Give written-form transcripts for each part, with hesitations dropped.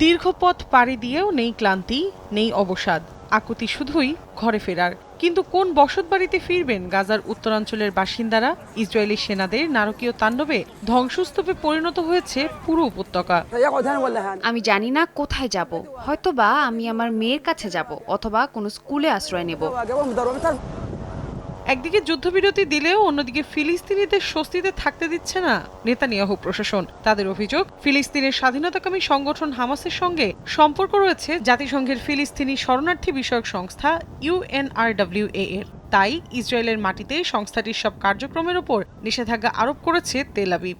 দীর্ঘ পথ পাড়ি দিয়েও নেই ক্লান্তি, নেই অবসাদ, আকুতি শুধুই ঘরে ফেরার। কিন্তু কোন বসতবাড়িতে ফিরবেন গাজার উত্তরাঞ্চলের বাসিন্দারা? ইসরায়েলি সেনাদের নারকীয় তাণ্ডবে ধ্বংসস্তূপে পরিণত হয়েছে পুরো উপত্যকা। আমি জানি না কোথায় যাব। হয়তোবা আমি আমার মেয়ের কাছে যাব অথবা কোনো স্কুলে আশ্রয় নেব। একদিকে যুদ্ধবিরতি দিলেও অন্যদিকে ফিলিস্তিনিদের স্বস্তিতে থাকতে দিচ্ছে না নেতানিয়াহু প্রশাসন। তাদের অভিযোগ, ফিলিস্তিনের স্বাধীনতাকামী সংগঠন হামাসের সঙ্গে সম্পর্ক রয়েছে জাতিসংঘের ফিলিস্তিনি শরণার্থী বিষয়ক সংস্থা UNRWA এর। তাই ইসরায়েলের মাটিতে সংস্থাটির সব কার্যক্রমের ওপর নিষেধাজ্ঞা আরোপ করেছে তেল আবিব।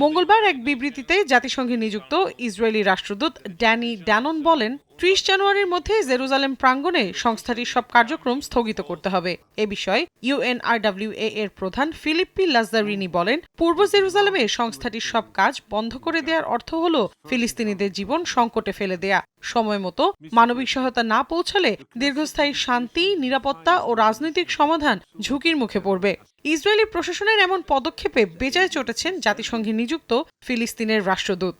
মঙ্গলবার এক বিবৃতিতে জাতিসংঘে নিযুক্ত ইসরায়েলি রাষ্ট্রদূত ড্যানি ড্যানন বলেন, ৩০ জানুয়ারির মধ্যে জেরুজালেম প্রাঙ্গণে সংস্থাটির সব কার্যক্রম স্থগিত করতে হবে। এ বিষয়ে UNRWA এর প্রধান ফিলিপ্পি লাজ্জারিনি বলেন, পূর্ব জেরুজালেমে সংস্থাটির সব কাজ বন্ধ করে দেওয়ার অর্থ হল ফিলিস্তিনিদের জীবন সংকটে ফেলে দেয়া। সময় মতো মানবিক সহায়তা না পৌঁছালে দীর্ঘস্থায়ী শান্তি, নিরাপত্তা ও রাজনৈতিক সমাধান ঝুঁকির মুখে পড়বে। ইসরায়েলি প্রশাসনের এমন পদক্ষেপে বেজায় চটেছেন জাতিসংঘে নিযুক্ত ফিলিস্তিনের রাষ্ট্রদূত।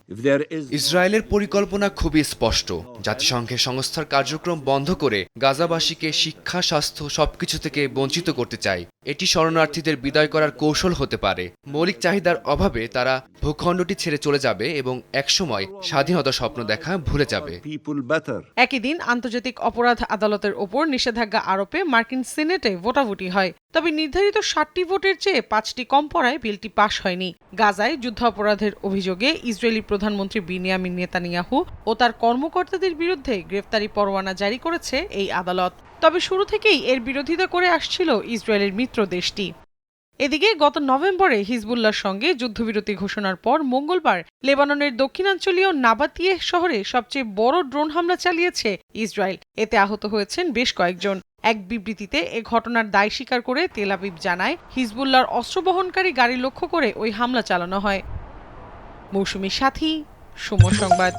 ইসরায়েলের পরিকল্পনা খুবই স্পষ্ট। জাতিসংঘের সংস্থার কার্যক্রম বন্ধ করে গাজাবাসীকে শিক্ষা, স্বাস্থ্য সবকিছু থেকে বঞ্চিত করতে চায়। এটি শরণার্থীদের বিদায় করার কৌশল হতে পারে। মৌলিক চাহিদার অভাবে তারা ভূখণ্ডটি ছেড়ে চলে যাবে এবং একসময় স্বাধীনতার স্বপ্ন দেখা ভুলে যাবে। একই দিন আন্তর্জাতিক অপরাধ আদালতের ওপর নিষেধাজ্ঞা আরোপে মার্কিন সিনেটে ভোটাভুটি হয়। তবে নির্ধারিত ৬০টি ভোটের চেয়ে ৫টি কম পড়ায় বিলটি পাশ হয়নি। গাজায় যুদ্ধাপরাধের অভিযোগে ইসরায়েলি প্রধানমন্ত্রী বিনিয়ামিন নেতানিয়াহু ও তার কর্মকর্তাদের বিরুদ্ধে গ্রেফতারি পরোয়ানা জারি করেছে এই আদালত। তবে শুরু থেকেই এর বিরোধিতা করে আসছিল ইসরায়েলের মিত্র দেশটি। এদিকে গত নভেম্বরে হিজবুল্লাহর সঙ্গে যুদ্ধবিরতি ঘোষণার পর মঙ্গলবার লেবাননের দক্ষিণাঞ্চলীয় নাবাতিয়েহ শহরে সবচেয়ে বড় ড্রোন হামলা চালিয়েছে ইসরায়েল। এতে আহত হয়েছেন বেশ কয়েকজন। এক বিবৃতিতে এ ঘটনার দায় স্বীকার করে তেল আবিব জানায়, হিজবুল্লাহর অস্ত্রবহনকারী গাড়ি লক্ষ্য করে ওই হামলা চালানো হয়। মৌসুমী সাথী, সময় সংবাদ।